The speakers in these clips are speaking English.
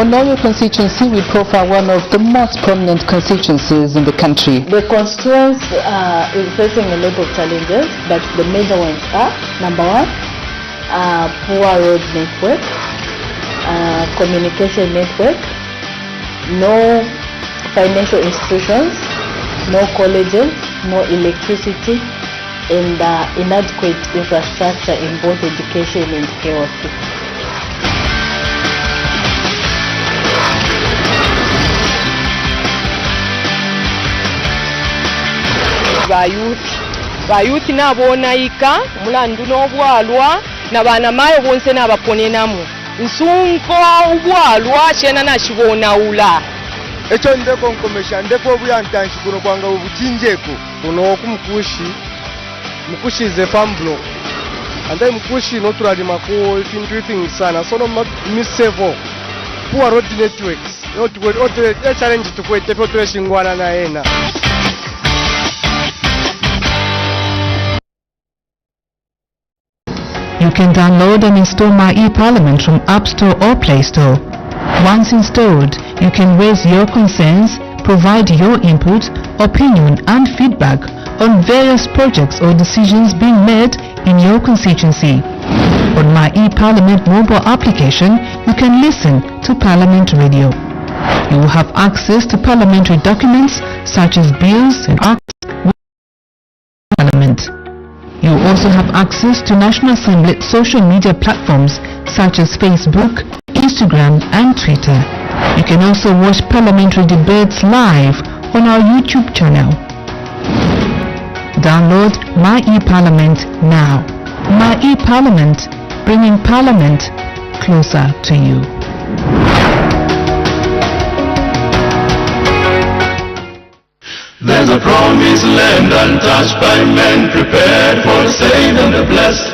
Know Your Constituency, we profile one of the most prominent constituencies in the country. The constituency is facing a lot of challenges, but the major ones are: number one, poor road network, communication network, no financial institutions, no colleges, no electricity, and inadequate infrastructure in both education and health. bayuthi nabo onayika mulandu n'obwalwa n'abaana mayo bonse n'abaponenamu nsunko obwalwa kyena nakibonawula ekyo ndeko nkomesha ndeko obuyantanshi kuno kwanga obutinjeko kuno mukushi is a farm block and then mukushi no turalimako efintu things sana so no misevo poor road networks ote challenge tukwete potweshingwana na ena. You can download and install My eParliament from App Store or Play Store. Once installed, you can raise your concerns, provide your input, opinion and feedback on various projects or decisions being made in your constituency. On My eParliament mobile application, you can listen to Parliament Radio. You will have access to parliamentary documents such as bills and acts with Parliament. You also have access to National Assembly social media platforms such as Facebook, Instagram and Twitter. You can also watch parliamentary debates live on our YouTube channel. Download My eParliament now. My eParliament, bringing Parliament closer to you. There's a promised land untouched by men, prepared for the saved and the blessed.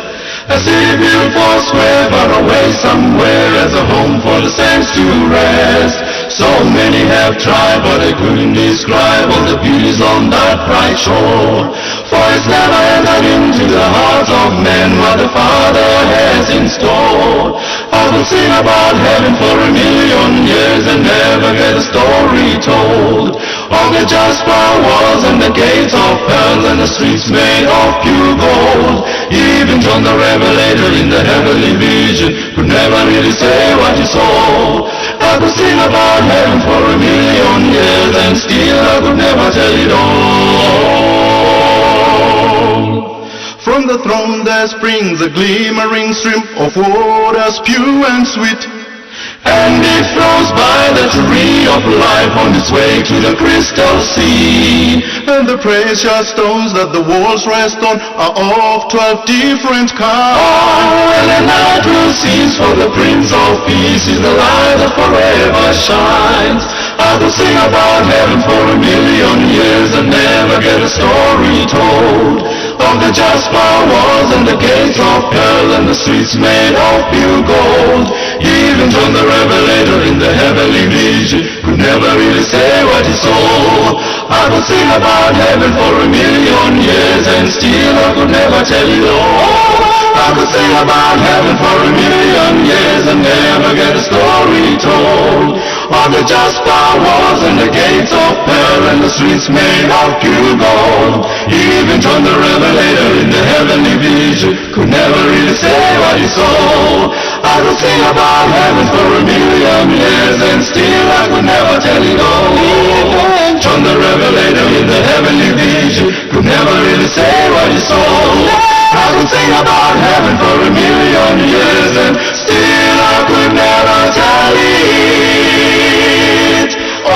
A city built for square, far away somewhere, as a home for the saints to rest. So many have tried, but they couldn't describe all the beauties on that bright shore. For it's never entered into the hearts of men what the Father has in store. I will sing about heaven for 1,000,000 years and never get a story told. Of the jasper walls and the gates of pearl and the streets made of pure gold. Even John the Revelator in the heavenly vision could never really say what he saw. I could sing about heaven for 1,000,000 years and still I could never tell it all. From the throne there springs a glimmering stream of waters pure and sweet. And it flows by the tree of life on its way to the crystal sea. And the precious stones that the walls rest on are of 12 different kinds. Oh, and the night will cease, for the Prince of Peace is the light that forever shines. I will sing about heaven for 1,000,000 years and never get a story told. Of the jasper walls and the gates of pearl and the streets made of pure gold. Even John the Revelator in the heavenly vision could never really say what he saw. I will sing about heaven for 1,000,000 years and still I could never tell it all. I could sing about heaven for 1,000,000 years and never get a story told. Of the jasper walls and the gates of pearl and the streets made of pure gold. Even John the Revelator in the heavenly vision could never really say what he saw. I could sing about heaven for 1,000,000 years and still I could never tell it all. John the Revelator in the heavenly vision could never really say what he saw. I could sing about heaven for 1,000,000 years and still I could never tell it all.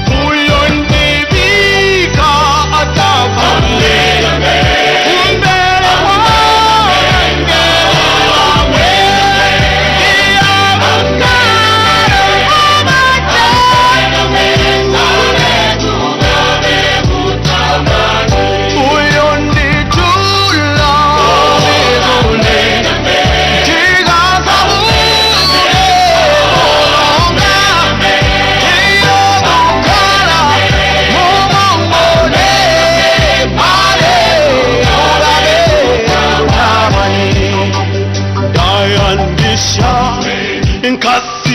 Who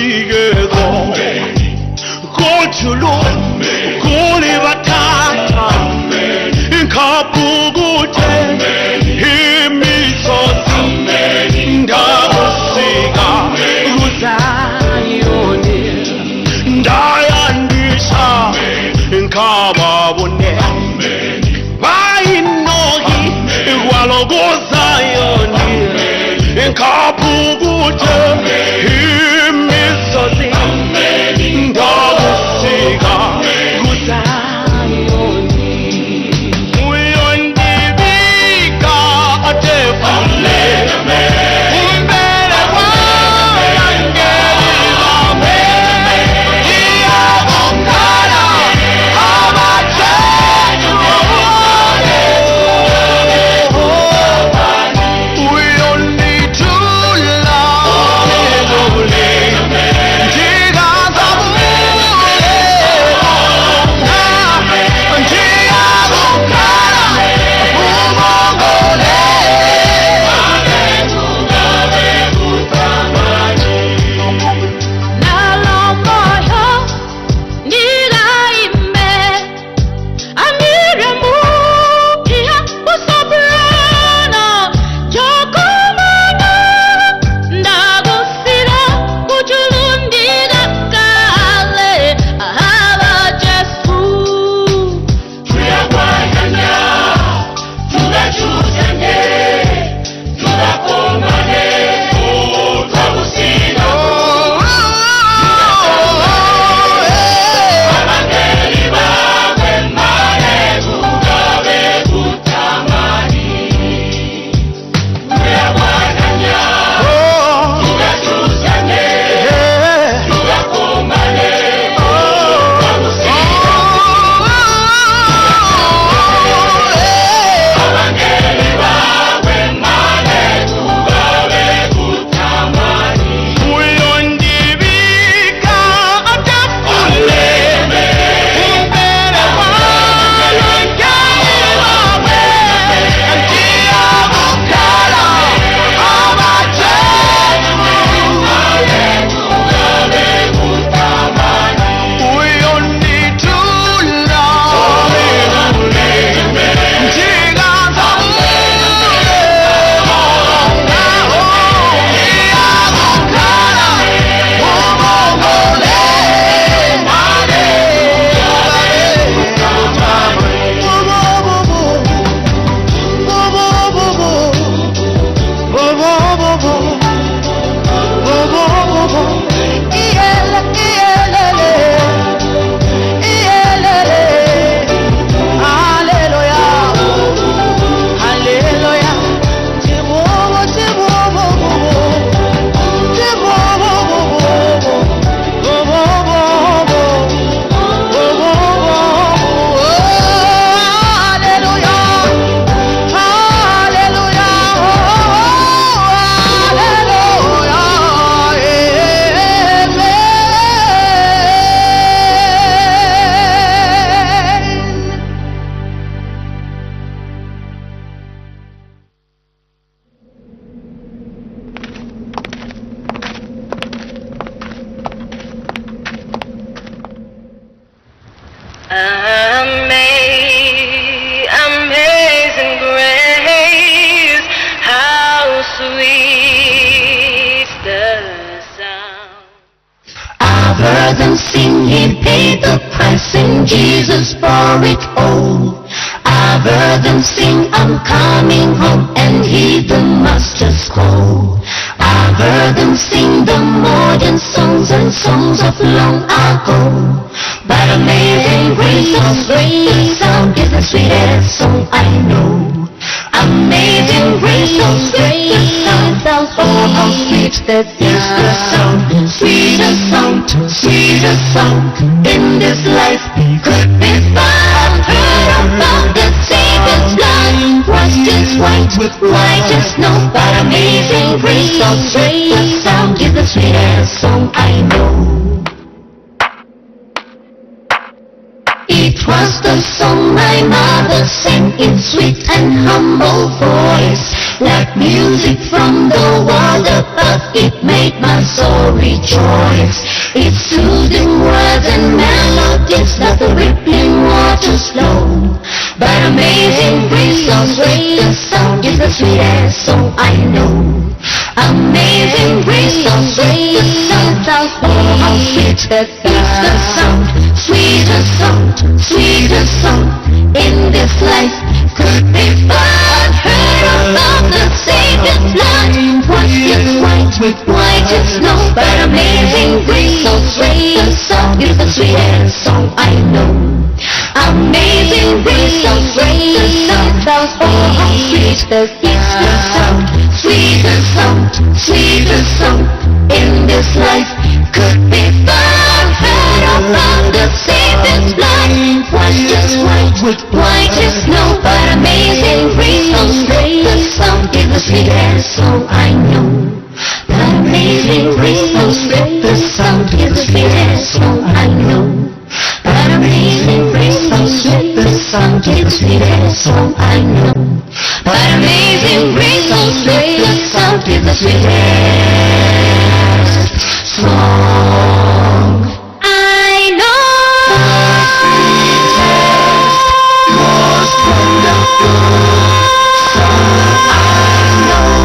together. Go to Lord, go live a tata. Kapugute, imisozi, ndagusika, uzayone, ndayandisha, nkababone, bayinogi, walogozayone, kapugute, imisozi, ndagusika, uzayone. Amazing grace, how sweet the sound. I've heard them sing, He paid the price and Jesus for it all. I've heard them sing, I'm coming home, and heed the Master's call. I've heard them sing the modern songs and songs of long ago. But amazing grace, so sweet the sound is the sweetest song I know. Amazing grace, so sweet the sound, oh how sweet that is the sound. Sweetest sound in this life could be found. Heard about the Savior's blood, washed as white as snow. But amazing grace, so sweet the sound is the sweetest song I know. It was the song my mother sang in sweet and humble voice. like music from the world above. It made my soul rejoice. Its soothing words and melodies like the rippling waters flow. But amazing grace, so sweet the sound is the sweetest song I know. Amazing grace, so sweet the sound, oh how sweet that is the sound. Sweetest sound, sweetest sound in this life could be found. Heard about the Savior's blood, washed as white with white as snow. But amazing grace, so sweet the sound is the sweetest song I know. Amazing grace, so sweet the sound, oh how sweet that is the sound. Sweetest sound, sweetest sound in this life could be found. Heard about the Savior's blood, washed as white with white as snow. But amazing grace, so sweet the sound is the sweetest song I know. But amazing grace, so sweet the sound is the sweetest song I know. But amazing grace, so sweet the sound is the sweetest song I know. But amazing grace, so sweet the sound is the sweetest song I know. The sweetest, most wonderful song I know.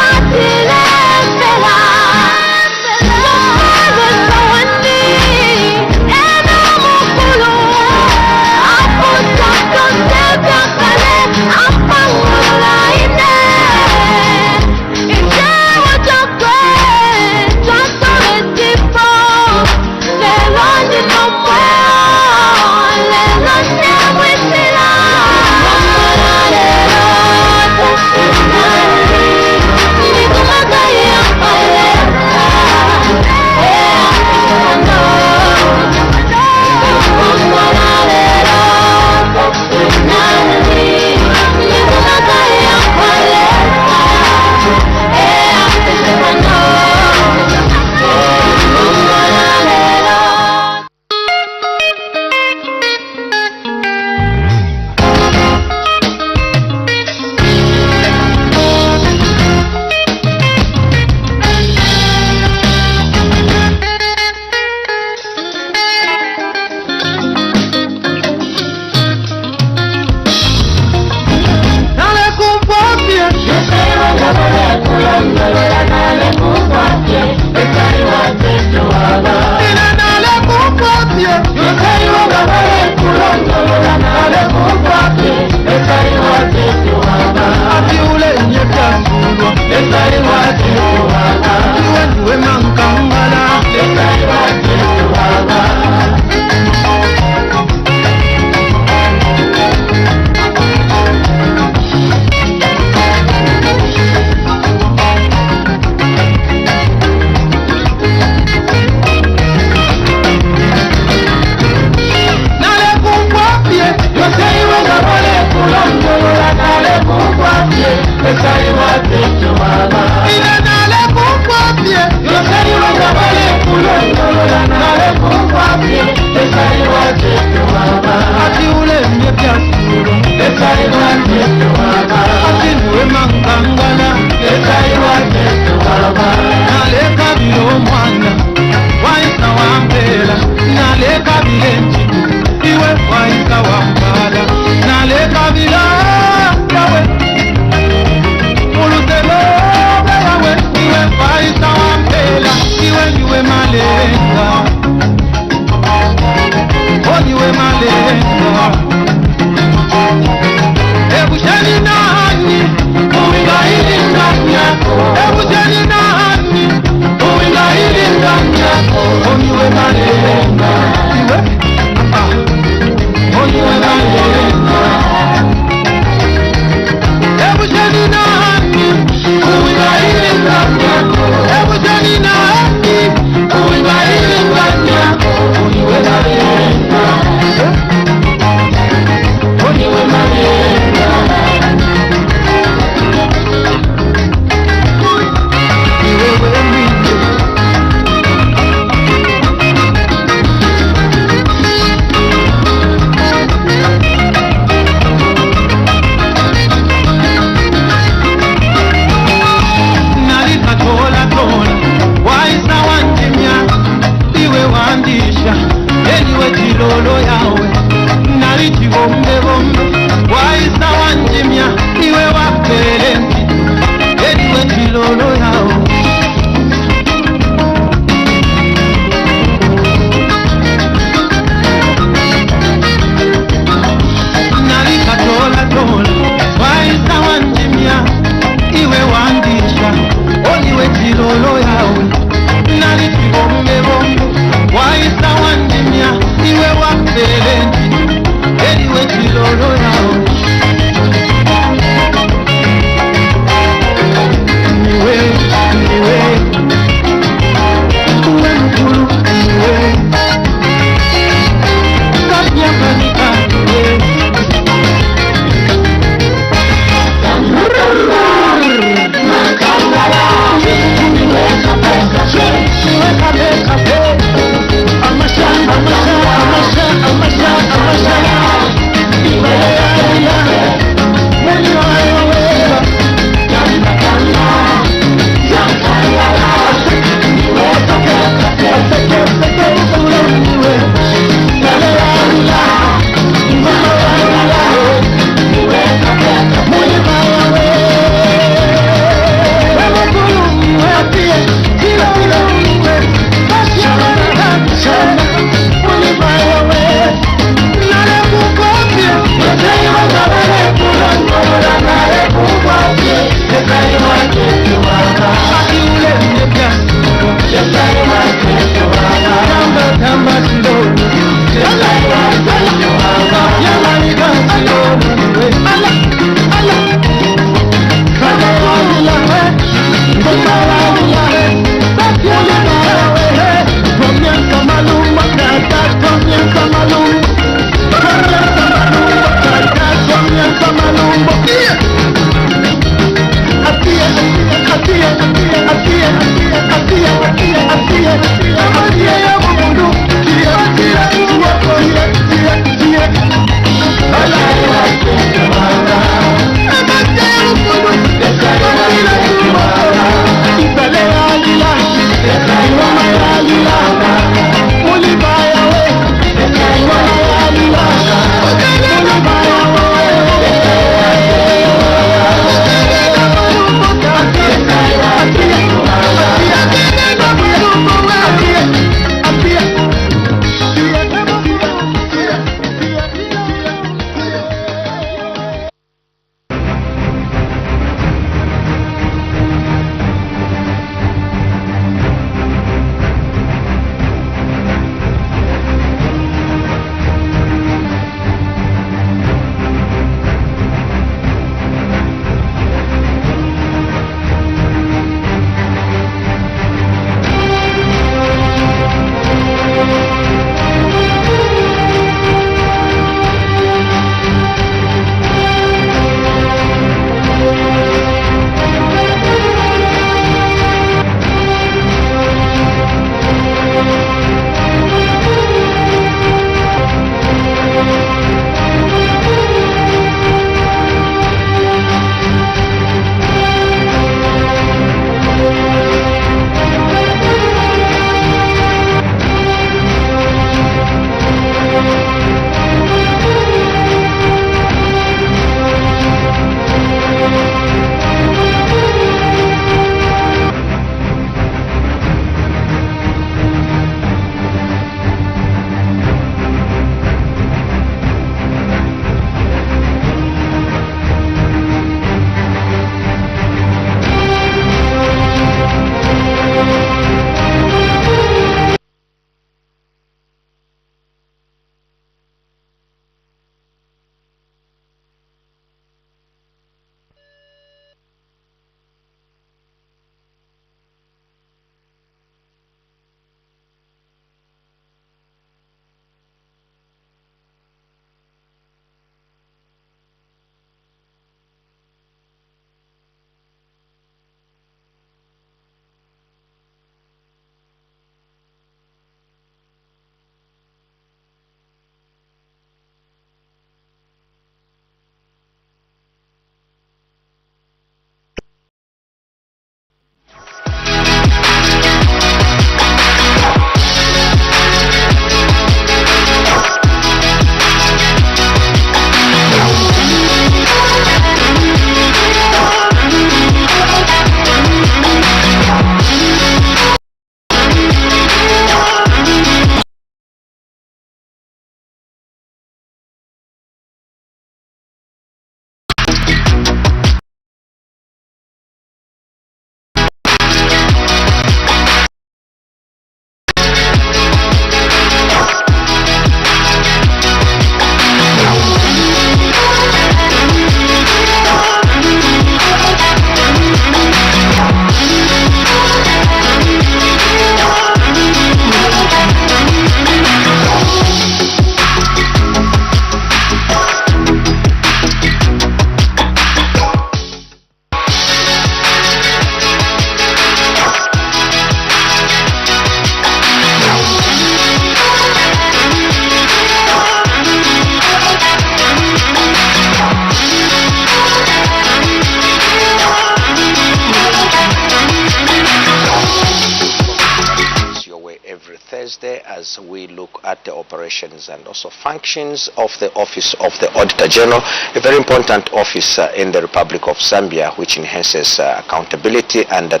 Wednesday as we look at the operations and also functions of the Office of the Auditor General, a very important office in the Republic of Zambia, which enhances accountability and the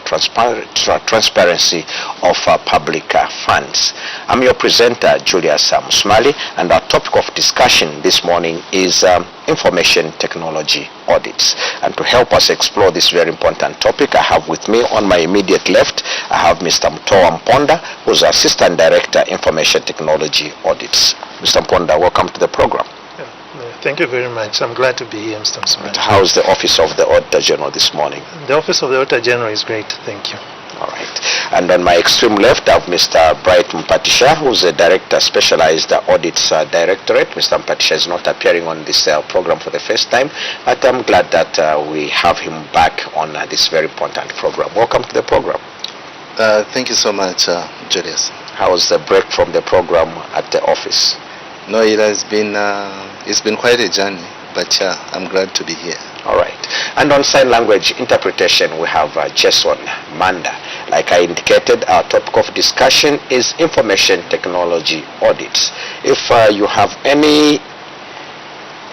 transparency of public funds. I'm your presenter, Julius Musmali, and our topic of discussion this morning is information technology audits. And to help us explore this very important topic, I have with me on my immediate left, I have Mr. Mtoa Mponda, who's Assistant Director, Information Technology Audits. Mr. Mponda, welcome to the program. Thank you very much. I'm glad to be here, Mr. Musmali. How's the Office of the Auditor General this morning? The Office of the Auditor General is great. Thank you. All right. And on my extreme left, I have Mr. Bright Mpatisha, who's a Director, Specialized Audits Directorate. Mr. Mpatisha is not appearing on this program for the first time, but I'm glad that we have him back on this very important program. Welcome to the program. Thank you so much, Julius. How was the break from the program at the office? No, it has been it's been quite a journey, but I'm glad to be here. All right. And on sign language interpretation, we have Jason Manda. Like I indicated, our topic of discussion is information technology audits.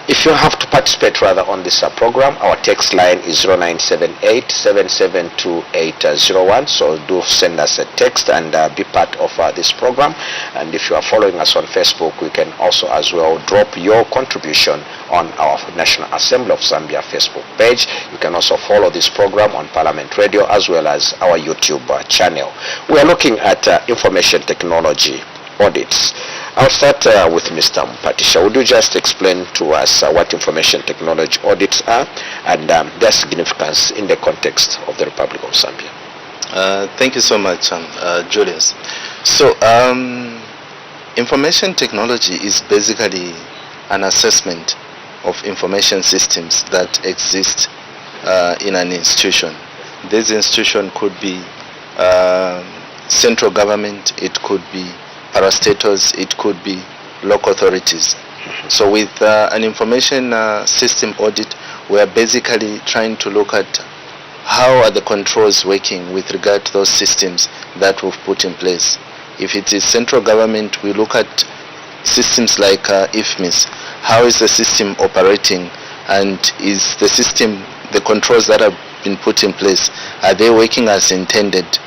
If you have to participate rather on this program, our text line is 0978-772-801. So do send us a text and be part of this program. And if you are following us on Facebook, we can also as well drop your contribution on our National Assembly of Zambia Facebook page. You can also follow this program on Parliament Radio as well as our YouTube channel. We are looking at information technology audits. I'll start with Mr. Mpatisha. Would you just explain to us what information technology audits are and their significance in the context of the Republic of Zambia? Thank you so much, Julius. So, information technology is basically an assessment of information systems that exist in an institution. This institution could be central government, it could be parastatals, it could be local authorities. So with an information system audit, we are basically trying to look at how are the controls working with regard to those systems that we've put in place. If it is central government, we look at systems like IFMIS. How is the system operating, and is the system, the controls that have been put in place, are they working as intended,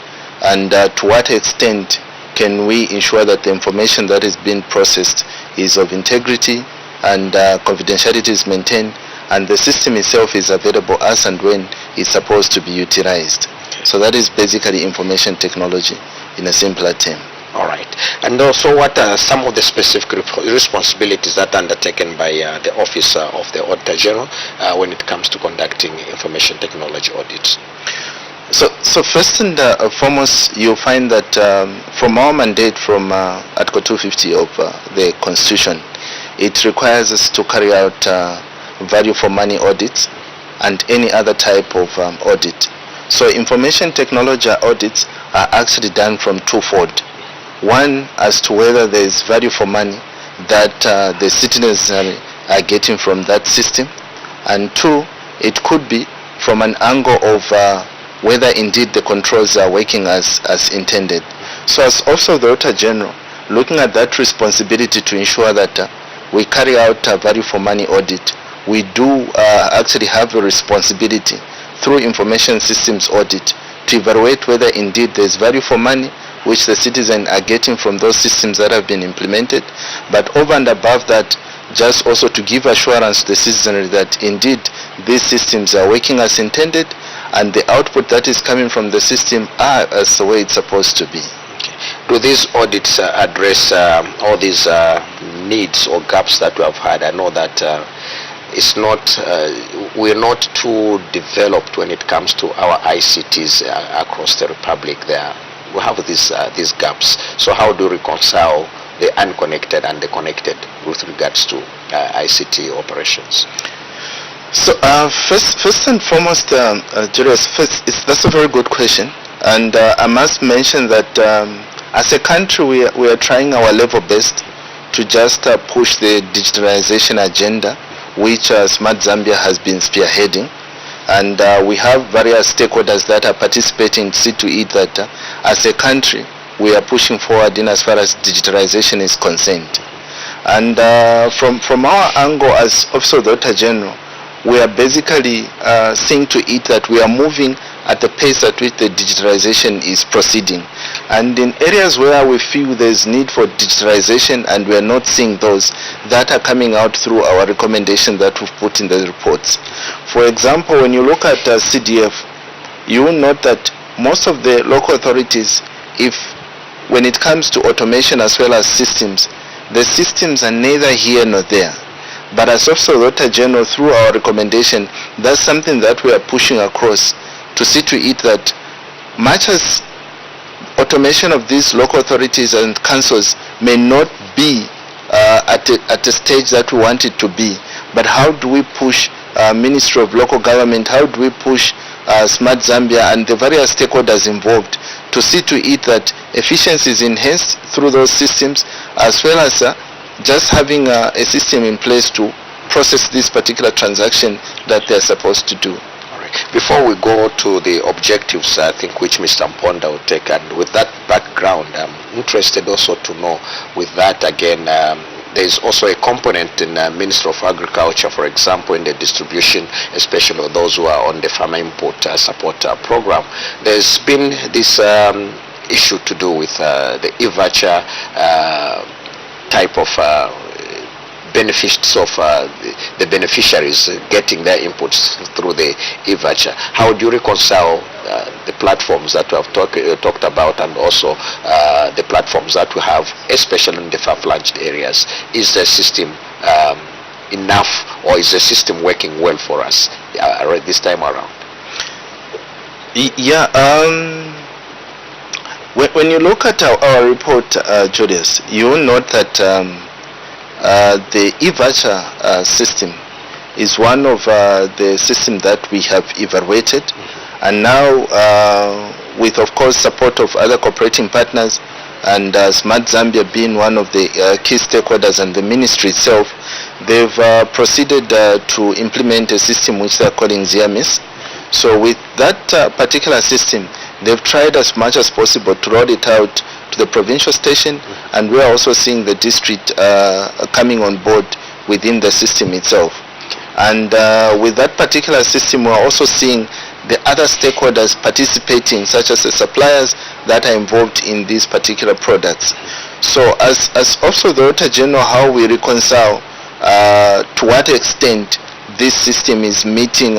and to what extent can we ensure that the information that is being processed is of integrity and confidentiality is maintained, and the system itself is available as and when it's supposed to be utilized. So that is basically information technology in a simpler term. All right. And also, what are some of the specific responsibilities that are undertaken by the Office of the Auditor General when it comes to conducting information technology audits? So first and foremost, you'll find that from our mandate from Article 250 of the Constitution, it requires us to carry out value for money audits and any other type of audit. So information technology audits are actually done from twofold. One, as to whether there is value for money that the citizens are getting from that system, and two, it could be from an angle of whether indeed the controls are working as intended. So as Office of the Auditor General, looking at that responsibility to ensure that we carry out a value for money audit, we do actually have a responsibility through information systems audit to evaluate whether indeed there is value for money which the citizens are getting from those systems that have been implemented, but over and above that, just also to give assurance to the citizenry that indeed these systems are working as intended and the output that is coming from the system are as the way it's supposed to be. Okay. Do these audits address all these needs or gaps that we have had? I know that it's not, we're not too developed when it comes to our ICTs across the Republic. We have these gaps. So how do you reconcile the unconnected and the connected with regards to ICT operations? So first and foremost, Julius, that's a very good question, and I must mention that as a country we are trying our level best to just push the digitalization agenda, which Smart Zambia has been spearheading, and we have various stakeholders that are participating to see to it that as a country we are pushing forward in as far as digitalization is concerned. And from our angle as Office of the Auditor General, we are basically seeing to it that we are moving at the pace at which the digitalization is proceeding. And in areas where we feel there's need for digitalization and we are not seeing those, that are coming out through our recommendations that we've put in the reports. For example, when you look at CDF, you will note that most of the local authorities, when it comes to automation as well as systems, the systems are neither here nor there. But as Office of the Auditor General, through our recommendation, that's something that we are pushing across to see to it that much as automation of these local authorities and councils may not be at a stage that we want it to be, but how do we push Ministry of Local Government, how do we push Smart Zambia and the various stakeholders involved to see to it that efficiency is enhanced through those systems, as well as just having a system in place to process this particular transaction that they're supposed to do. Before we go to the objectives, I think, which Mr. Mponda will take, and with that background, I'm interested also to know, with that again, there is also a component in Ministry of Agriculture, for example, in the distribution, especially those who are on the farmer import support program. There's been this issue to do with the e-voucher type of benefits of the beneficiaries getting their inputs through the e-voucher. How do you reconcile the platforms that we have talked about, and also the platforms that we have, especially in the far-flanked areas? Is the system enough, or is the system working well for us this time around? Yeah. When you look at our report, Julius, you will note that the e-voucher system is one of the systems that we have evaluated, and now with, of course, support of other cooperating partners, and Smart Zambia being one of the key stakeholders and the ministry itself, they've proceeded to implement a system which they're calling ZMS. So with that particular system, they've tried as much as possible to roll it out to the provincial station, and we are also seeing the district coming on board within the system itself. And with that particular system, we are also seeing the other stakeholders participating, such as the suppliers that are involved in these particular products. So as also the Auditor General, how we reconcile to what extent this system is meeting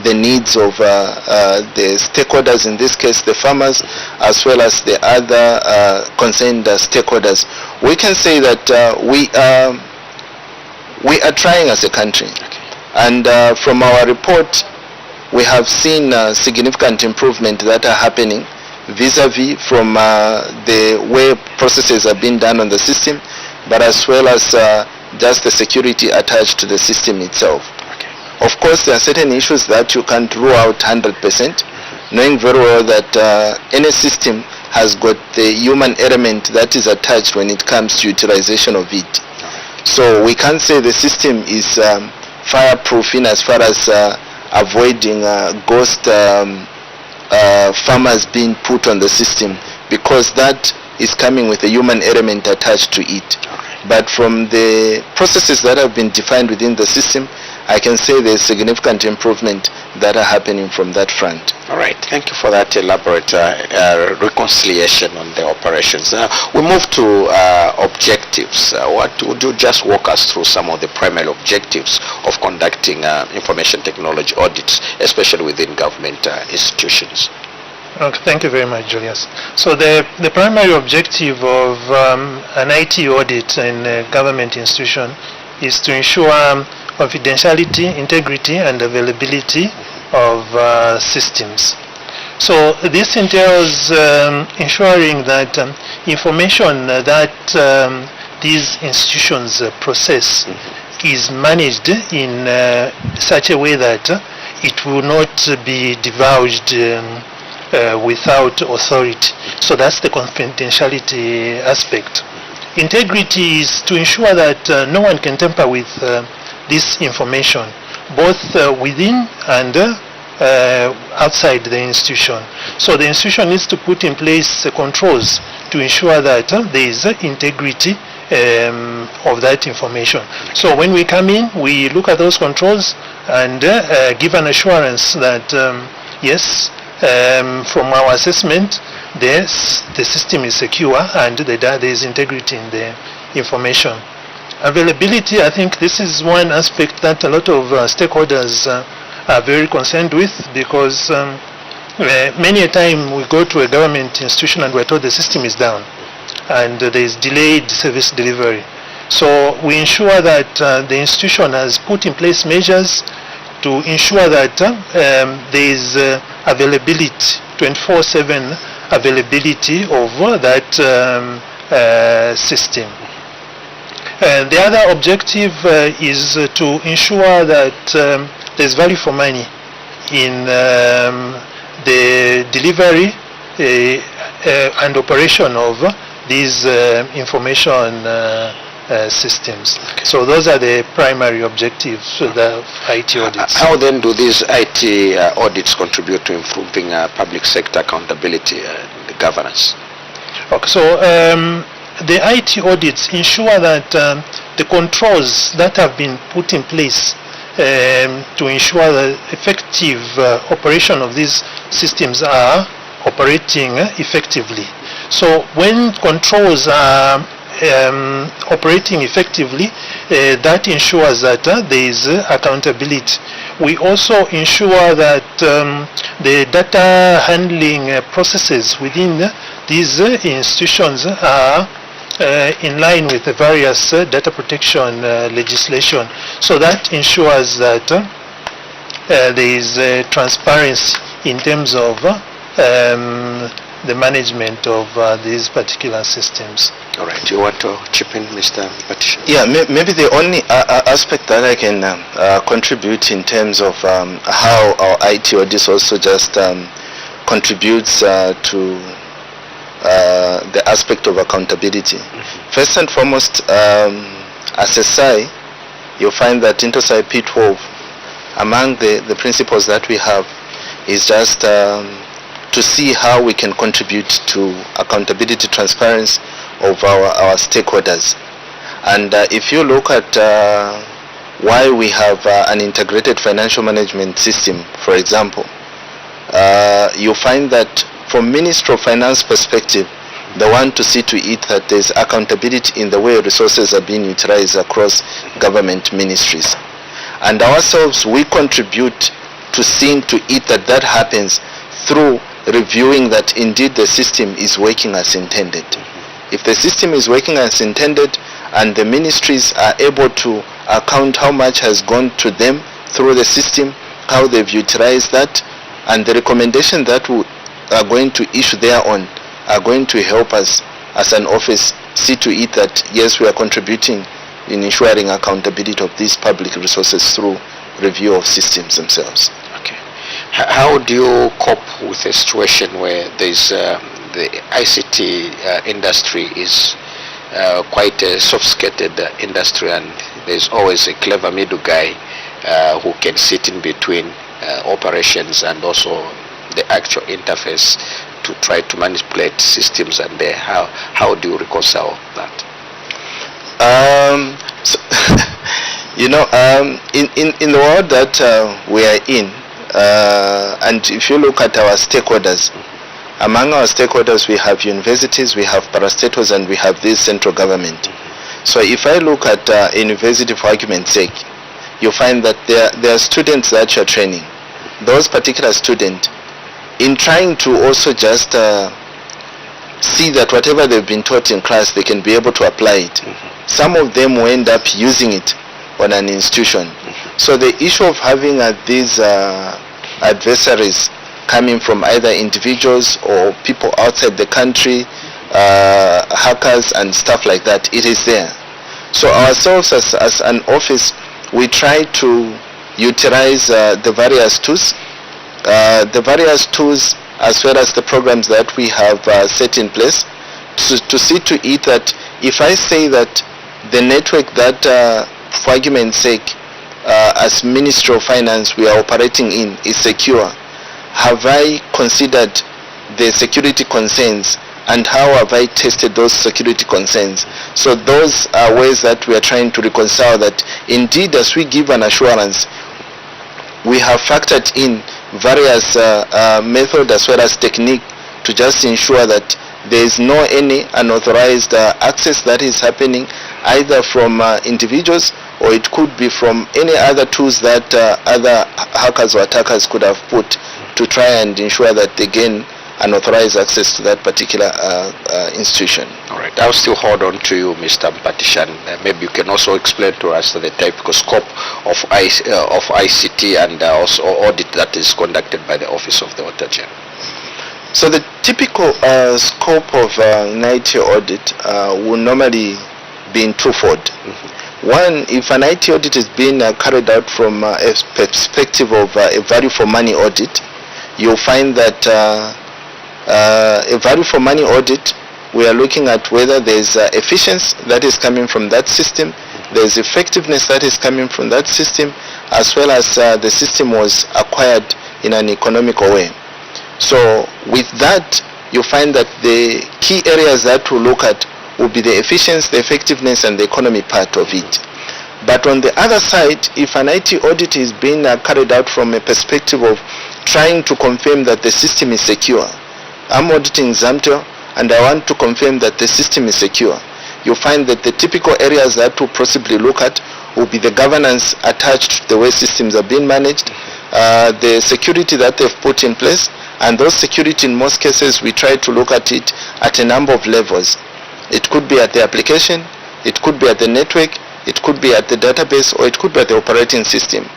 the needs of the stakeholders, in this case the farmers, as well as the other concerned stakeholders. We can say that we are trying as a country, and from our report we have seen significant improvement that are happening vis-a-vis from the way processes are being done on the system, but as well as just the security attached to the system itself. Of course, there are certain issues that you can't rule out 100%, knowing very well that any system has got the human element that is attached when it comes to utilization of it. So we can't say the system is fireproof in as far as avoiding ghost farmers being put on the system, because that is coming with a human element attached to it. But from the processes that have been defined within the system, I can say there's significant improvement that are happening from that front. All right, thank you for that elaborate reconciliation on the operations. We move to objectives. What would you just walk us through some of the primary objectives of conducting information technology audits, especially within government institutions? Okay, thank you very much, Julius. So the primary objective of an IT audit in a government institution is to ensure confidentiality, integrity, and availability of systems. So this entails ensuring that information that these institutions process is managed in such a way that it will not be divulged without authority. So that's the confidentiality aspect. Integrity is to ensure that no one can tamper with this information, both within and outside the institution. So the institution needs to put in place controls to ensure that there is integrity of that information. So when we come in, we look at those controls and give an assurance that yes, from our assessment, the system is secure and there is integrity in the information. Availability, I think this is one aspect that a lot of stakeholders are very concerned with, because many a time we go to a government institution and we're told the system is down and there is delayed service delivery. So we ensure that the institution has put in place measures to ensure that there is availability, 24/7 availability of that system. The other objective is to ensure that there's value for money in the delivery and operation of these information systems. So those are the primary objectives of the IT audits. How then do these IT audits contribute to improving public sector accountability and governance? Okay, so the IT audits ensure that the controls that have been put in place to ensure the effective operation of these systems are operating effectively. So when controls are operating effectively, that ensures that there is accountability. We also ensure that the data handling processes within these institutions are in line with the various data protection legislation. So that ensures that there is transparency in terms of the management of these particular systems. All right, you want to chip in, Mr. Patricia? Yeah, maybe the only aspect that I can contribute in terms of how our IT audits also just contributes to the aspect of accountability. First and foremost, as a SAI, you'll find that InterSAI P12, among the principles that we have, is just to see how we can contribute to accountability, transparency of our stakeholders. And if you look at why we have an integrated financial management system, for example, you find that from Ministry of Finance perspective, they want to see to it that there's accountability in the way resources are being utilized across government ministries. And ourselves, we contribute to seeing to it that that happens through reviewing that indeed the system is working as intended. If the system is working as intended and the ministries are able to account how much has gone to them through the system, how they've utilized that, and the recommendation that we are going to issue thereon are going to help us as an office see to it that yes, we are contributing in ensuring accountability of these public resources through review of systems themselves. Okay. How do you cope with a situation where there's the ICT industry is quite a sophisticated industry, and there's always a clever middle guy who can sit in between operations and also the actual interface to try to manipulate systems, and how do you reconcile that? So you know, in the world that we are in, and if you look at our stakeholders, among our stakeholders we have universities, we have parastatals, and we have this central government. So if I look at university, for argument's sake, you find that there are students that you're training. Those particular students, in trying to also just see that whatever they've been taught in class, they can be able to apply it. Some of them will end up using it on an institution. So the issue of having these adversaries coming from either individuals or people outside the country, hackers and stuff like that, it is there. So ourselves as an office, we try to utilize the various tools as well as the programs that we have set in place to see to it that if I say that the network that, for argument's sake, as Ministry of Finance we are operating in is secure, have I considered the security concerns and how have I tested those security concerns? So those are ways that we are trying to reconcile that indeed as we give an assurance, we have factored in various methods as well as technique to just ensure that there is no any unauthorized access that is happening either from individuals, or it could be from any other tools that other hackers or attackers could have put to try and ensure that they gain unauthorized access to that particular institution. All right, I'll still hold on to you, Mr. Mpatishan. Maybe you can also explain to us the typical scope of ICT and also audit that is conducted by the Office of the Auditor General. So the typical scope of an IT audit will normally be in twofold. One, if an IT audit is being carried out from a perspective of a value for money audit, you'll find that a value for money audit, we are looking at whether there's efficiency that is coming from that system, there's effectiveness that is coming from that system, as well as the system was acquired in an economical way. So with that, you find that the key areas that we look at will be the efficiency, the effectiveness, and the economy part of it. But on the other side, if an IT audit is being carried out from a perspective of trying to confirm that the system is secure, I'm auditing Zambia and I want to confirm that the system is secure, you find that the typical areas that we'll possibly look at will be the governance attached to the way systems are being managed, the security that they've put in place, and those security in most cases we try to look at it at a number of levels. It could be at the application, it could be at the network, it could be at the database, or it could be at the operating system.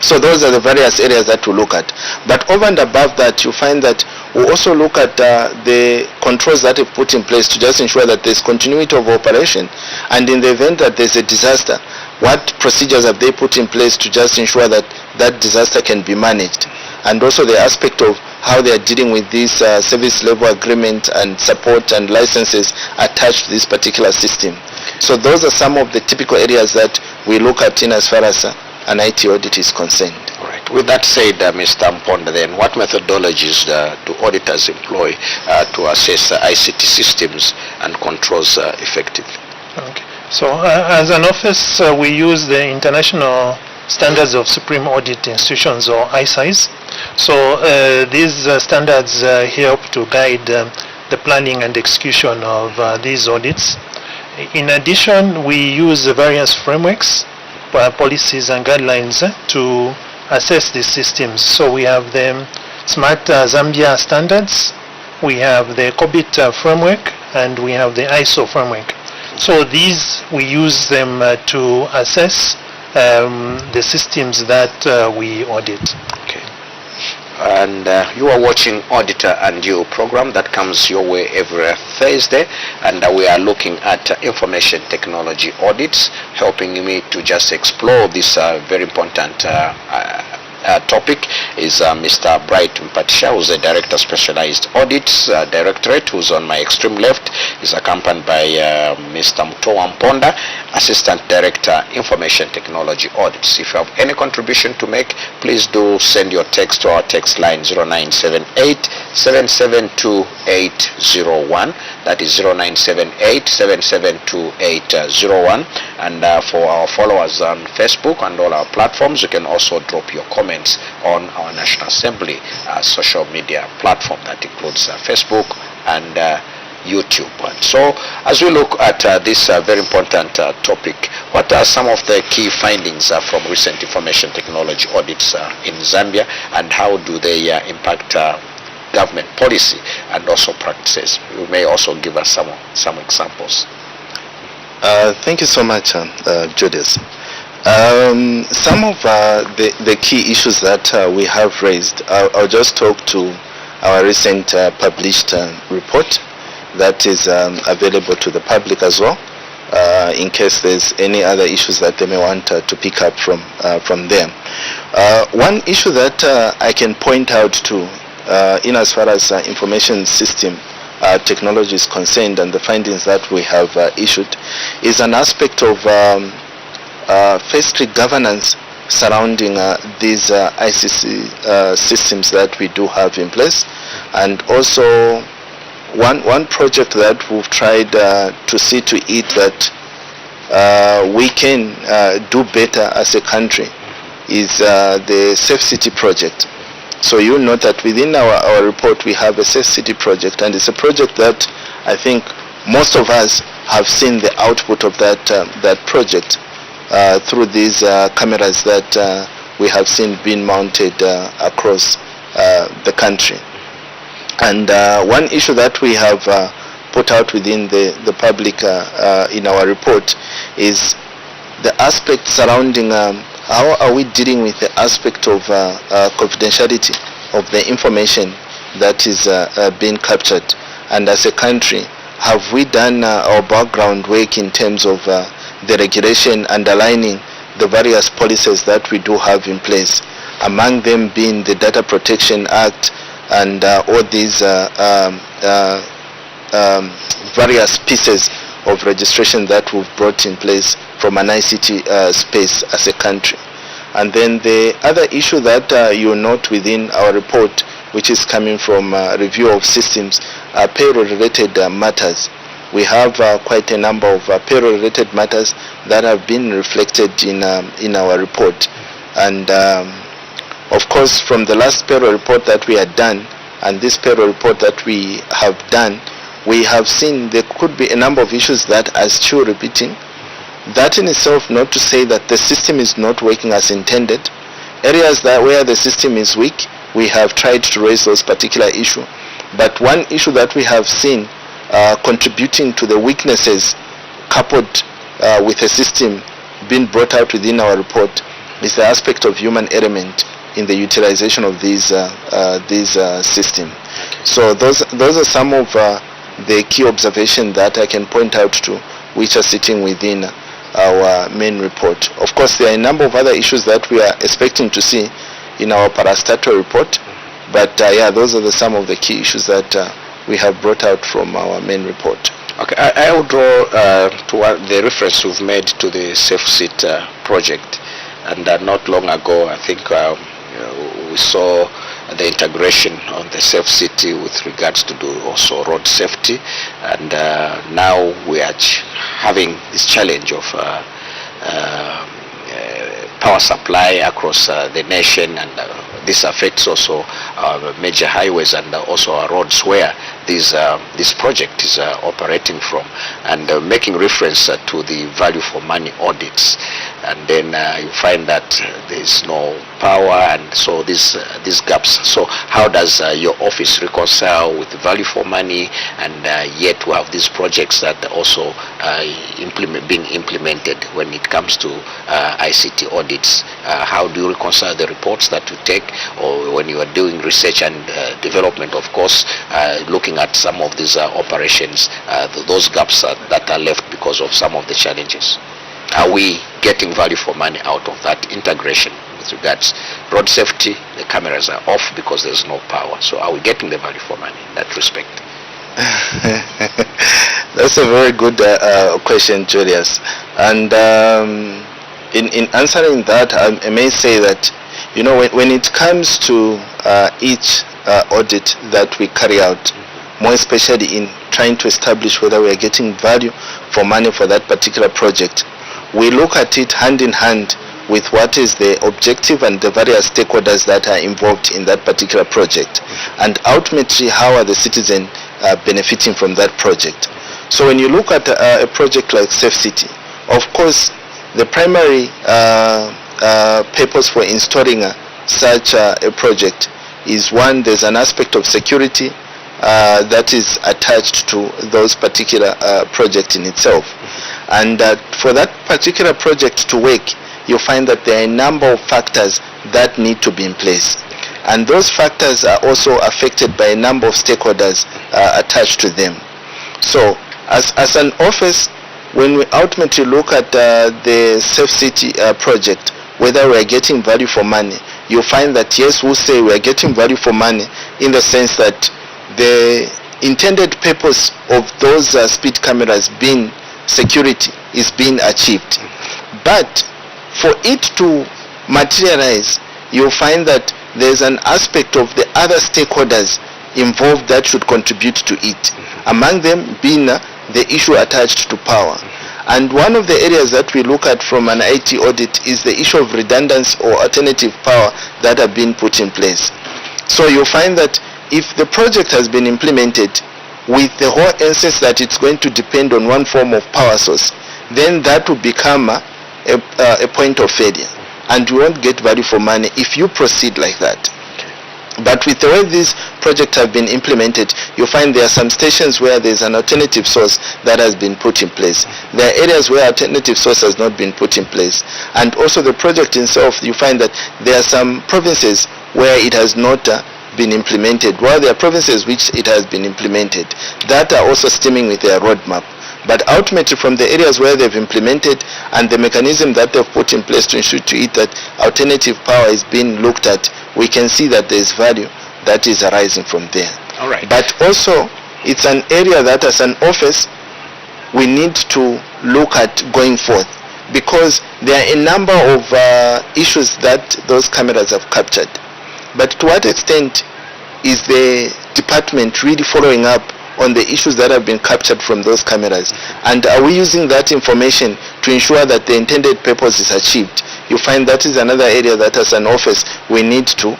So those are the various areas that we look at. But over and above that, you find that we also look at the controls that we put in place to just ensure that there's continuity of operation, and in the event that there's a disaster, what procedures have they put in place to just ensure that that disaster can be managed, and also the aspect of how they are dealing with this service level agreement and support and licenses attached to this particular system. So those are some of the typical areas that we look at in as far as an IT audit is concerned. All right. With that said, Mr. Mponda, then what methodologies do auditors employ to assess ICT systems and controls effectively? Okay. So as an office, we use the International Standards of Supreme Audit Institutions, or ISAIs. So these standards help to guide the planning and execution of these audits. In addition, we use various frameworks, policies and guidelines to assess these systems. So we have the Smart Zambia standards, we have the COBIT framework, and we have the ISO framework. So these, we use them to assess the systems that we audit. Okay. And you are watching Auditor and You program that comes your way every Thursday, and we are looking at information technology audits, helping me to just explore this very important topic is Mr. Bright Mpatisha, who's the Director Specialized Audits Directorate, who's on my extreme left. He's accompanied by Mr. Mtowa Mponda, Assistant Director Information Technology Audits. If you have any contribution to make, please do send your text to our text line 0978 772801. That is 0978 772801. And for our followers on Facebook and all our platforms, you can also drop your comments on our National Assembly social media platform that includes Facebook and YouTube. And so as we look at this very important topic, what are some of the key findings from recent information technology audits in Zambia, and how do they impact government policy and also practices? You may also give us some examples. Thank you so much, Julius. Some of the key issues that we have raised, I'll just talk to our recent published report that is available to the public as well, in case there's any other issues that they may want to pick up from them. One issue that I can point out to in as far as information system technology is concerned, and the findings that we have issued, is an aspect of firstly governance surrounding these ICC systems that we do have in place. And also one project that we've tried to see to it that we can do better as a country is the Safe City project. So you note that within our report we have a Safe City project, and it's a project that I think most of us have seen the output of that project through these cameras that we have seen being mounted across the country. And one issue that we have put out within the public in our report is the aspect surrounding how are we dealing with the aspect of confidentiality of the information that is being captured. And as a country, have we done our background work in terms of the regulation underlining the various policies that we do have in place, among them being the Data Protection Act and all these various pieces of registration that we've brought in place from an ICT space as a country. And then the other issue that you note within our report, which is coming from review of systems, are payroll-related matters. We have quite a number of payroll-related matters that have been reflected in our report. And of course, from the last payroll report that we had done and this payroll report that we have done, we have seen there could be a number of issues that are still repeating. That in itself, not to say that the system is not working as intended. Areas that where the system is weak, we have tried to raise those particular issues. But one issue that we have seen contributing to the weaknesses coupled with a system being brought out within our report is the aspect of human element in the utilization of these systems. So those are some of the key observations that I can point out to, which are sitting within our main report. Of course, there are a number of other issues that we are expecting to see in our parastatal report, but yeah, those are some of the key issues that we have brought out from our main report. Okay, I will draw to the reference you've made to the Safe Seat project, and not long ago, I think we saw the integration on the Safe City with regards to do also road safety, and now we are having this challenge of power supply across the nation, and this affects also major highways and also our roads where this project is operating from, and making reference to the value for money audits, and then you find that there is no power, and so these gaps. So how does your office reconcile with the value for money, and yet we have these projects that also being implemented when it comes to ICT audits? How do you reconcile the reports that you take, or when you are doing research and development, of course, looking at some of these operations, those gaps that are left because of some of the challenges? Are we getting value for money out of that integration with regards road safety? The cameras are off because there's no power. So are we getting the value for money in that respect? That's a very good question, Julius. And in answering that, I may say that, you know, when it comes to each audit that we carry out, more especially in trying to establish whether we are getting value for money for that particular project, we look at it hand in hand with what is the objective and the various stakeholders that are involved in that particular project, and ultimately how are the citizens benefiting from that project. So when you look at a project like Safe City, of course the primary purpose for installing such a project is, one, there's an aspect of security that is attached to those particular project in itself. And for that particular project to work, you find that there are a number of factors that need to be in place. And those factors are also affected by a number of stakeholders attached to them. So as an office, when we ultimately look at the Safe City project, whether we are getting value for money, you find that yes, we'll say we are getting value for money in the sense that the intended purpose of those speed cameras being security is being achieved. But for it to materialize, you'll find that there's an aspect of the other stakeholders involved that should contribute to it, among them being the issue attached to power. And one of the areas that we look at from an IT audit is the issue of redundancy or alternative power that have been put in place. So you'll find that if the project has been implemented with the whole essence that it's going to depend on one form of power source, then that will become a point of failure, and you won't get value for money if you proceed like that. But with the way these projects have been implemented, you find there are some stations where there's an alternative source that has been put in place. There are areas where alternative source has not been put in place. And also the project itself, you find that there are some provinces where it has not been implemented, while there are provinces which it has been implemented, that are also stemming with their roadmap. But ultimately, from the areas where they've implemented and the mechanism that they've put in place to ensure to it that alternative power is being looked at, we can see that there's value that is arising from there. All right. But also, it's an area that as an office, we need to look at going forth, because there are a number of issues that those cameras have captured. But to what extent is the department really following up on the issues that have been captured from those cameras? And are we using that information to ensure that the intended purpose is achieved? You find that is another area that as an office we need to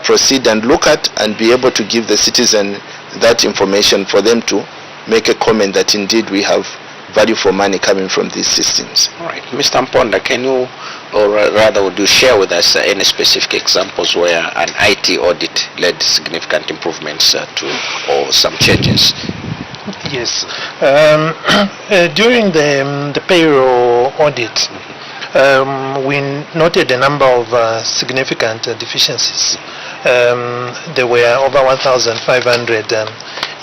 proceed and look at and be able to give the citizen that information for them to make a comment that indeed we have value for money coming from these systems. All right. Mr. Mponda, can you, or rather would you share with us any specific examples where an IT audit led significant improvements or some changes? Yes. During the payroll audit, we noted a number of significant deficiencies. There were over 1,500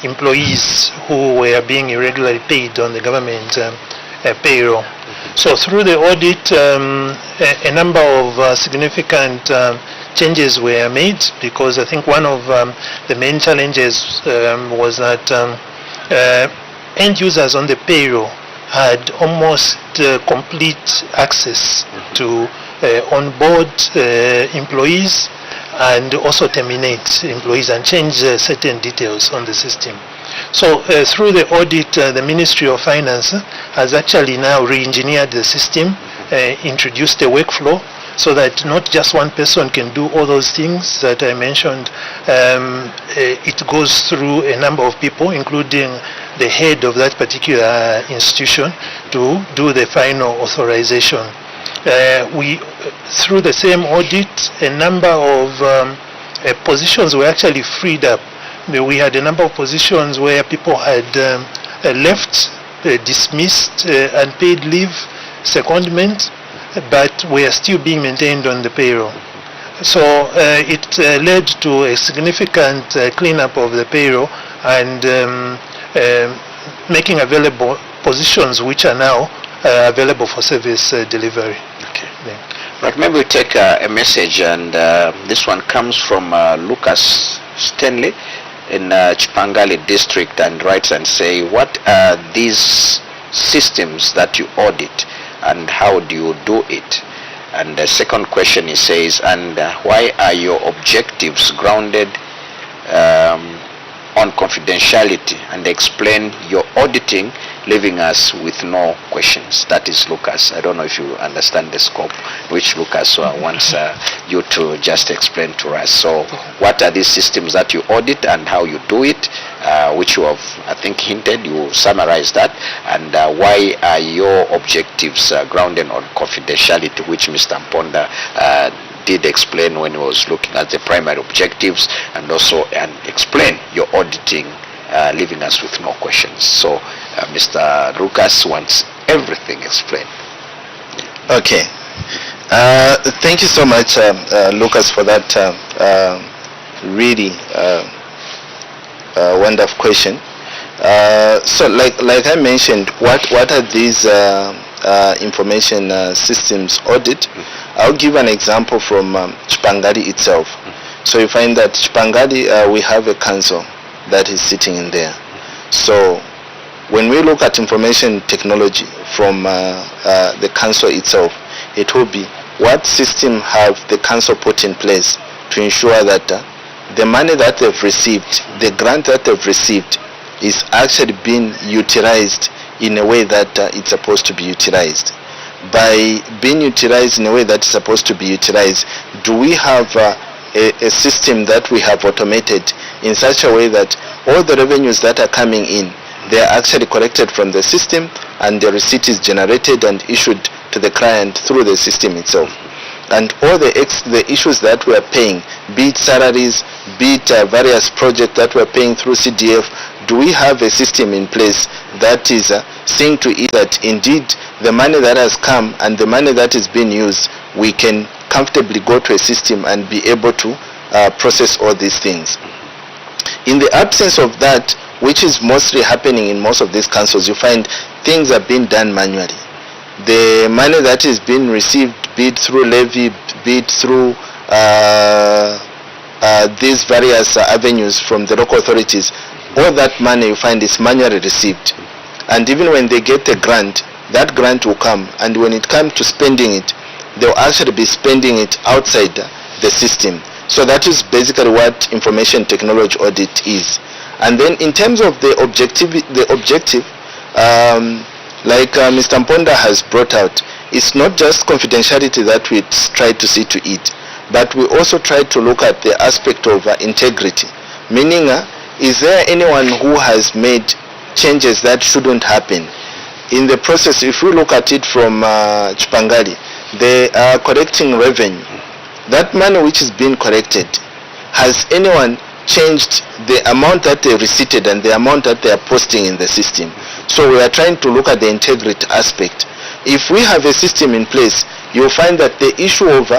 employees who were being irregularly paid on the government payroll. So through the audit, a number of significant changes were made, because I think one of the main challenges was that end users on the payroll had almost complete access to onboard employees and also terminate employees and change certain details on the system. So through the audit, the Ministry of Finance has actually now re-engineered the system, introduced a workflow so that not just one person can do all those things that I mentioned. It goes through a number of people, including the head of that particular institution, to do the final authorization. Through the same audit, a number of positions were actually freed up. We had a number of positions where people had left, dismissed, unpaid leave, secondment, but were still being maintained on the payroll. So it led to a significant cleanup of the payroll and making available positions which are now available for service delivery. Okay. Yeah. Right, maybe we take a message, and this one comes from Lucas Stanley in Chipangali district, and writes and say, what are these systems that you audit and how do you do it? And the second question, he says, and why are your objectives grounded on confidentiality, and explain your auditing, leaving us with no questions. That is Lucas. I don't know if you understand the scope, which Lucas wants you to just explain to us. So what are these systems that you audit and how you do it, which you have, I think, hinted, you summarize that, and why are your objectives grounded on confidentiality, which Mr. Mponda did explain when he was looking at the primary objectives, and also explain your auditing, leaving us with no questions. So Mr. Lucas wants everything explained. Okay. Thank you so much, Lucas, for that really wonderful question. So like I mentioned, what are these information systems audit? I'll give an example from Chipangali itself. So you find that Chipangali, we have a council that is sitting in there. So when we look at information technology from the council itself, it will be what system have the council put in place to ensure that the money that they've received, the grant that they've received, is actually being utilized in a way that it's supposed to be utilized. By being utilized in a way that's supposed to be utilized, do we have a system that we have automated in such a way that all the revenues that are coming in, they are actually collected from the system and the receipt is generated and issued to the client through the system itself? And all the issues that we are paying, be it salaries, be it various projects that we are paying through CDF, do we have a system in place that is seeing to it that indeed the money that has come and the money that is being used, we can comfortably go to a system and be able to process all these things? In the absence of that, which is mostly happening in most of these councils, you find things are being done manually. The money that is being received, be it through levy, be it through these various avenues from the local authorities, all that money you find is manually received. And even when they get a grant, that grant will come, and when it comes to spending it, they'll actually be spending it outside the system. So that is basically what information technology audit is. And then in terms of the objective, like Mr. Mponda has brought out, it's not just confidentiality that we try to see to it, but we also try to look at the aspect of integrity. Meaning, is there anyone who has made changes that shouldn't happen? In the process, if we look at it from Chipangali, they are collecting revenue. That money which is being collected, has anyone changed the amount that they receipted and the amount that they are posting in the system? So we are trying to look at the integrity aspect. If we have a system in place, you'll find that the issue of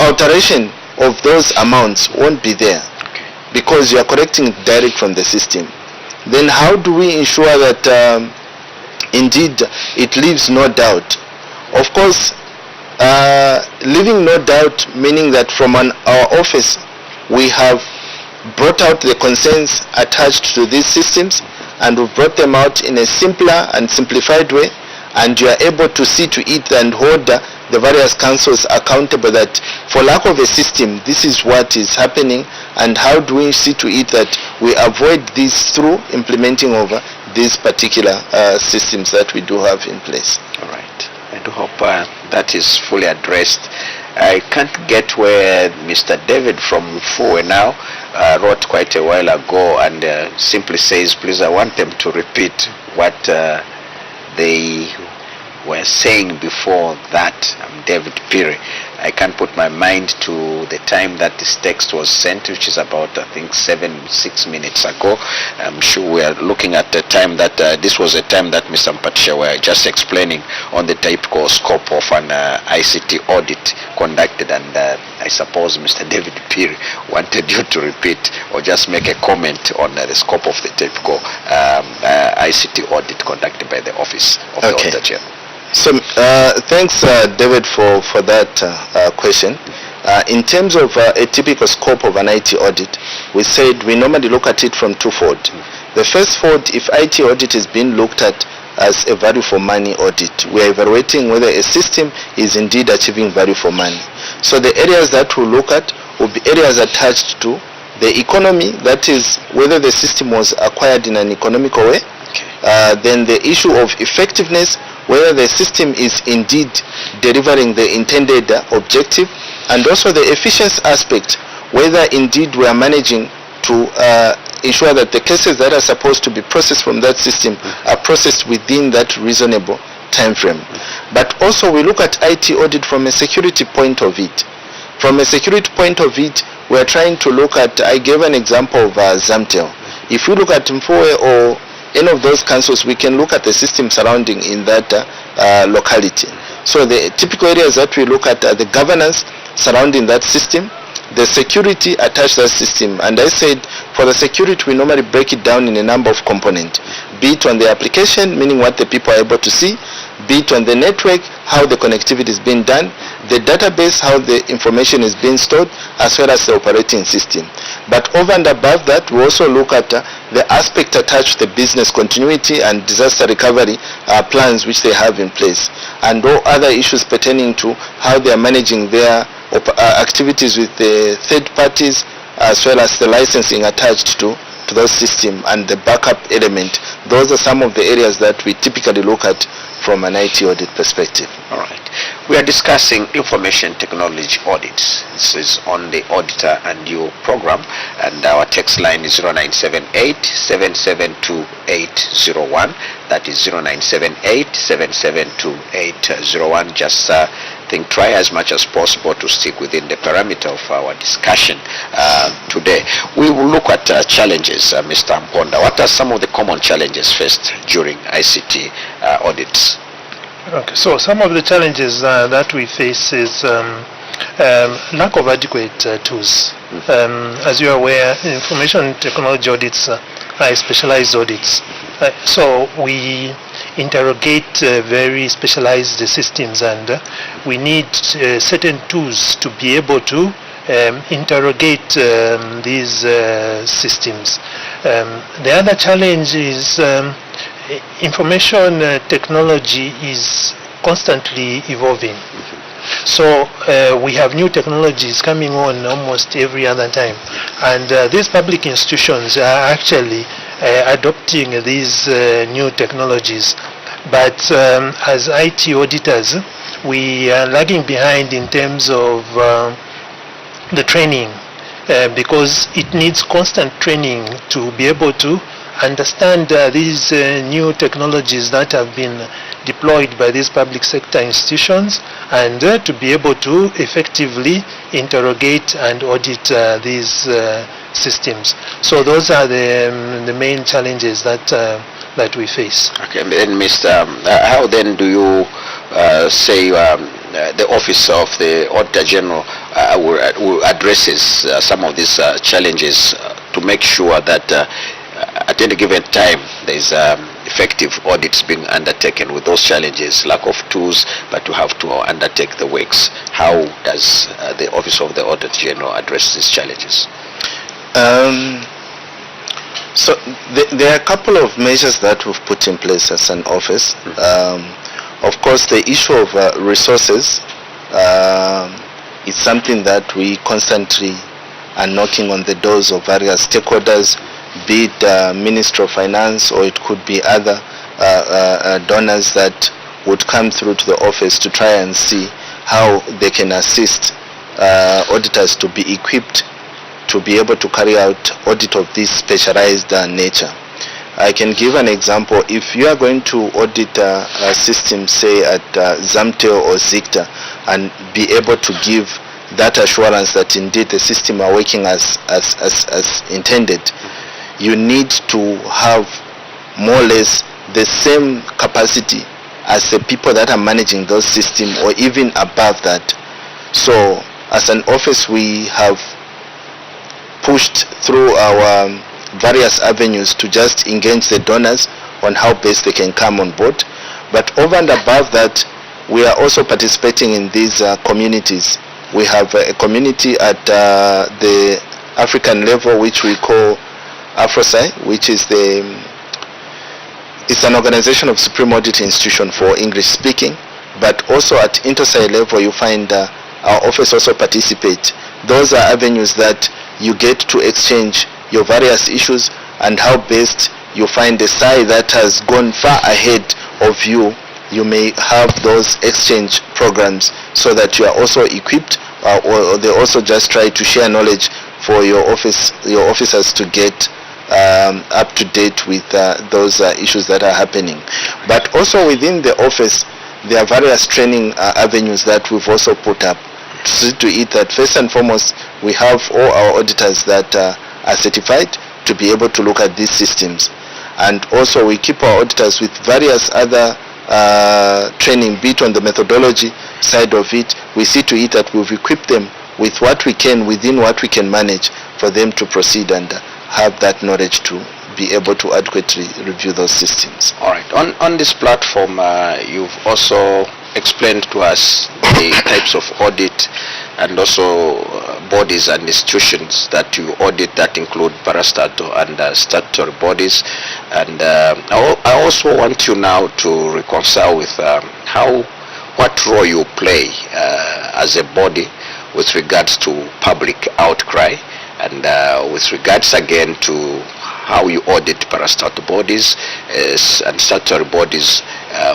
alteration of those amounts won't be there, because you are collecting direct from the system. Then how do we ensure that indeed it leaves no doubt? Of course, leaving no doubt meaning that from our office we have brought out the concerns attached to these systems, and we've brought them out in a simpler and simplified way, and you are able to see to it and hold the various councils accountable that for lack of a system, this is what is happening, and how do we see to it that we avoid this through implementing over these particular systems that we do have in place. All right. I do hope that is fully addressed. I can't get where Mr. David from Mfue now wrote quite a while ago and simply says, please, I want them to repeat what they were saying before that. I'm David Piri. I can't put my mind to the time that this text was sent, which is about, I think, 6 minutes ago. I'm sure we are looking at the time that this was a time that Mr. Mpatisha were just explaining on the typical scope of an ICT audit conducted, and I suppose Mr. David Piri wanted you to repeat or just make a comment on the scope of the typical ICT audit conducted by the Office of the Auditor General. So thanks David for that question. In terms of a typical scope of an IT audit, we said we normally look at it from twofold. The first fold, if IT audit is being looked at as a value for money audit, we are evaluating whether a system is indeed achieving value for money. So the areas that we look at will be areas attached to the economy, that is whether the system was acquired in an economical way. Then the issue of effectiveness, whether the system is indeed delivering the intended objective, and also the efficiency aspect, whether indeed we are managing to ensure that the cases that are supposed to be processed from that system are processed within that reasonable time frame. But also we look at IT audit from a security point of it. From a security point of it, we are trying to look at, I gave an example of Zamtel. If we look at Mfue or any of those councils, we can look at the system surrounding in that locality. So the typical areas that we look at are the governance surrounding that system, the security attached to that system. And I said for the security we normally break it down in a number of components. be it on the application, meaning what the people are able to see, be it on the network, how the connectivity is being done, the database, how the information is being stored, as well as the operating system. But over and above that, we also look at the aspect attached to the business continuity and disaster recovery plans which they have in place, and all other issues pertaining to how they are managing their activities with the third parties, as well as the licensing attached to those systems and the backup element. Those are some of the areas that we typically look at from an IT audit perspective. All right. We are discussing information technology audits. This is on the auditor and you program, and our text line is 0978-772801. That is 0978-772801. Just try as much as possible to stick within the parameter of our discussion today. We will look at challenges, Mr. Mponda. What are some of the common challenges faced during ICT audits? Okay, so some of the challenges that we face is lack of adequate tools. As you are aware, information technology audits are specialized audits. So we interrogate very specialized systems, and we need certain tools to be able to interrogate these systems. The other challenge is information technology is constantly evolving. So we have new technologies coming on almost every other time, and these public institutions are actually adopting these new technologies. But as IT auditors, we are lagging behind in terms of the training, because it needs constant training to be able to understand these new technologies that have been deployed by these public sector institutions, and to be able to effectively interrogate and audit these systems. So those are the main challenges that we face. Okay, and then Mr. How then do you say the Office of the Auditor General will addresses some of these challenges to make sure that at any given time there is effective audits being undertaken with those challenges, lack of tools, but you have to undertake the works? How does the Office of the Auditor General address these challenges? So there are a couple of measures that we've put in place as an office. Of course, the issue of resources is something that we constantly are knocking on the doors of various stakeholders, be it Ministry of Finance, or it could be other donors that would come through to the office to try and see how they can assist auditors to be equipped to be able to carry out audit of this specialized nature. I can give an example. If you are going to audit a system, say at Zamtel or Zicta, and be able to give that assurance that indeed the system are working as intended, you need to have more or less the same capacity as the people that are managing those systems, or even above that. So as an office, we have pushed through our various avenues to just engage the donors on how best they can come on board. But over and above that, we are also participating in these communities. We have a community at the African level, which we call AfroSci, which is it's an organization of Supreme Audit Institution for English speaking. But also at InterSci level, you find our office also participate. Those are avenues that you get to exchange your various issues, and how best you find a SI that has gone far ahead of you. You may have those exchange programs so that you are also equipped, or they also just try to share knowledge for your officers to get up to date with those issues that are happening. But also within the office, there are various training avenues that we've also put up to see to it that first and foremost we have all our auditors that are certified to be able to look at these systems, and also we keep our auditors with various other training, be it on the methodology side of it. We see to it that we've equipped them with what we can within what we can manage for them to proceed and have that knowledge to be able to adequately review those systems. All right. On this platform, you've also explained to us the types of audit and also bodies and institutions that you audit that include parastatal and statutory bodies. And I also want you now to reconcile with what role you play as a body with regards to public outcry and with regards again to how you audit parastatal bodies and statutory bodies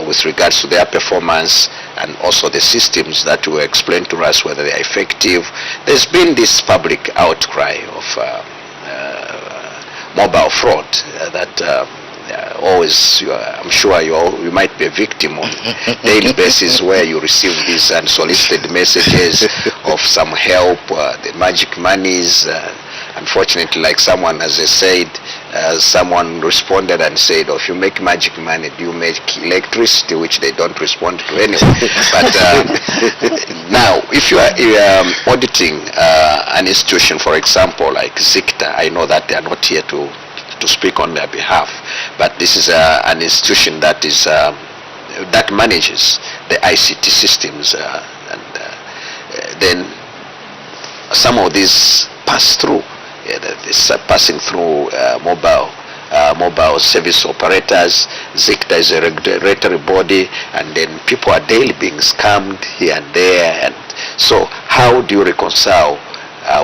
with regards to their performance and also the systems that you explained to us, whether they are effective. There's been this public outcry of mobile fraud that always, I'm sure you might be a victim on a daily basis where you receive these unsolicited messages of some help, the magic monies. Unfortunately, like someone has said, someone responded and said, if you make magic money, do you make electricity, which they don't respond to anyway. But now, if you are auditing an institution, for example, like ZICTA, I know that they are not here to speak on their behalf, but this is an institution that is that manages the ICT systems, and then some of these pass through. This passing through mobile service operators. ZICTA is a regulatory body, and then people are daily being scammed here and there. And so, how do you reconcile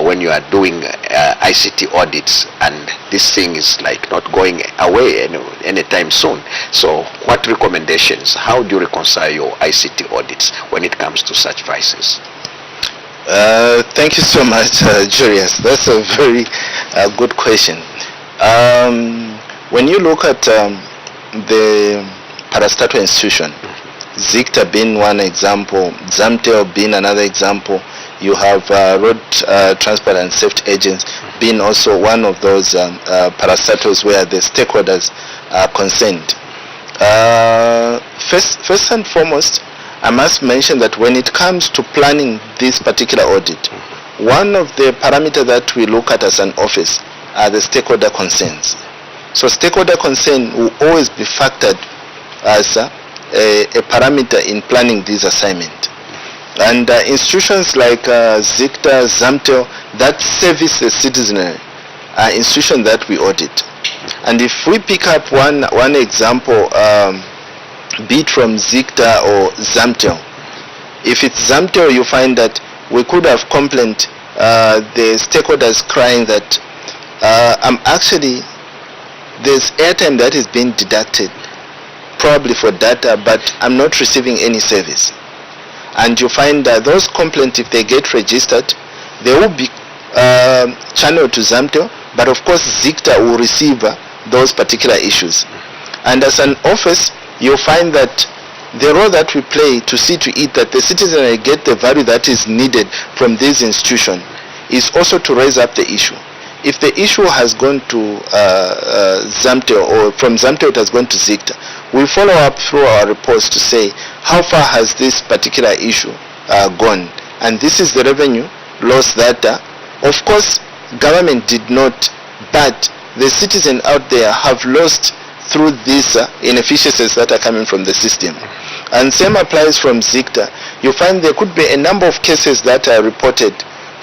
when you are doing ICT audits and this thing is like not going away anytime soon? So, what recommendations? How do you reconcile your ICT audits when it comes to such vices? Thank you so much, Julius. That's a very good question. When you look at the parastatal institution, ZICTA being one example, Zambia being another example, you have road transport and safety agents being also one of those parastatals where the stakeholders are concerned. First and foremost, I must mention that when it comes to planning this particular audit, one of the parameters that we look at as an office are the stakeholder concerns. So stakeholder concern will always be factored as a parameter in planning this assignment. And institutions like ZICTA, Zambia, that service the citizenry are institutions that we audit. And if we pick up one example, be it from ZICTA or Zambia. If it's Zambia, you find that we could have complained the stakeholders crying that there's airtime that is being deducted, probably for data, but I'm not receiving any service. And you find that those complaints, if they get registered, they will be channeled to Zambia, but of course ZICTA will receive those particular issues. And as an office, you'll find that the role that we play to see to it that the citizen get the value that is needed from this institution is also to raise up the issue. If the issue has gone to Zambia, or from Zambia it has gone to ZICTA, we follow up through our reports to say how far has this particular issue gone, and this is the revenue loss that of course government did not, but the citizen out there have lost through these inefficiencies that are coming from the system. And same applies from ZICTA. You find there could be a number of cases that are reported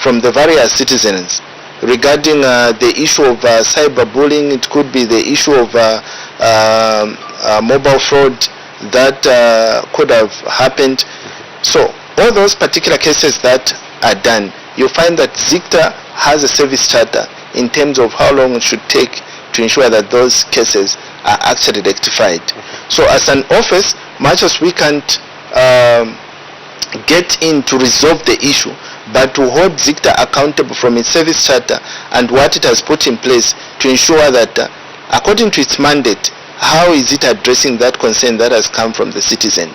from the various citizens regarding the issue of cyberbullying. It could be the issue of mobile fraud that could have happened. So all those particular cases that are done, you find that ZICTA has a service charter in terms of how long it should take to ensure that those cases are actually rectified. So as an office, much as we can't get in to resolve the issue, but to hold ZICTA accountable from its service charter and what it has put in place to ensure that according to its mandate, how is it addressing that concern that has come from the citizen.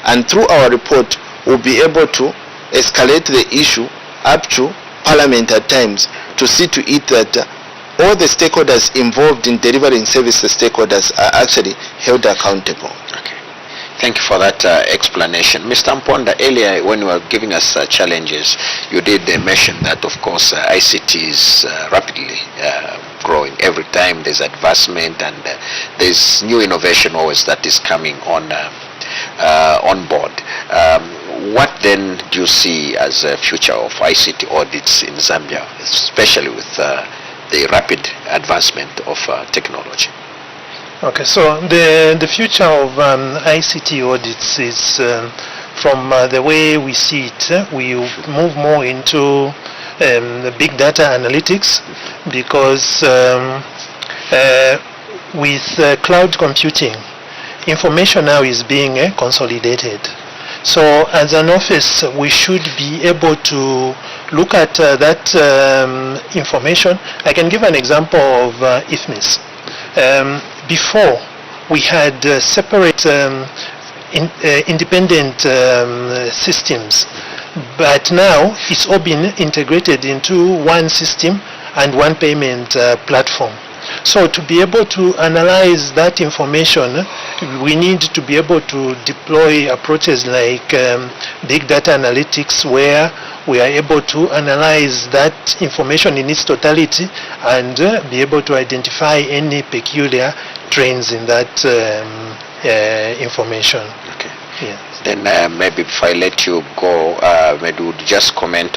And through our report, we'll be able to escalate the issue up to Parliament at times to see to it that all the stakeholders involved in delivering service to stakeholders are actually held accountable. Okay. Thank you for that explanation. Mr. Mponda, earlier when you were giving us challenges, you did mention that of course ICT is rapidly growing. Every time there's advancement and there's new innovation always that is coming on board. What then do you see as a future of ICT audits in Zambia, especially with the rapid advancement of technology? Okay, so the future of ICT audits is, from the way we see it, we move more into big data analytics, because with cloud computing, information now is being consolidated. So as an office, we should be able to look at that information. I can give an example of IFMIS. Before, we had separate independent systems, but now it's all been integrated into one system and one payment platform. So to be able to analyze that information, we need to be able to deploy approaches like big data analytics, where we are able to analyze that information in its totality and be able to identify any peculiar trends in that information. Okay. Yeah. Then maybe if I let you go, maybe would just comment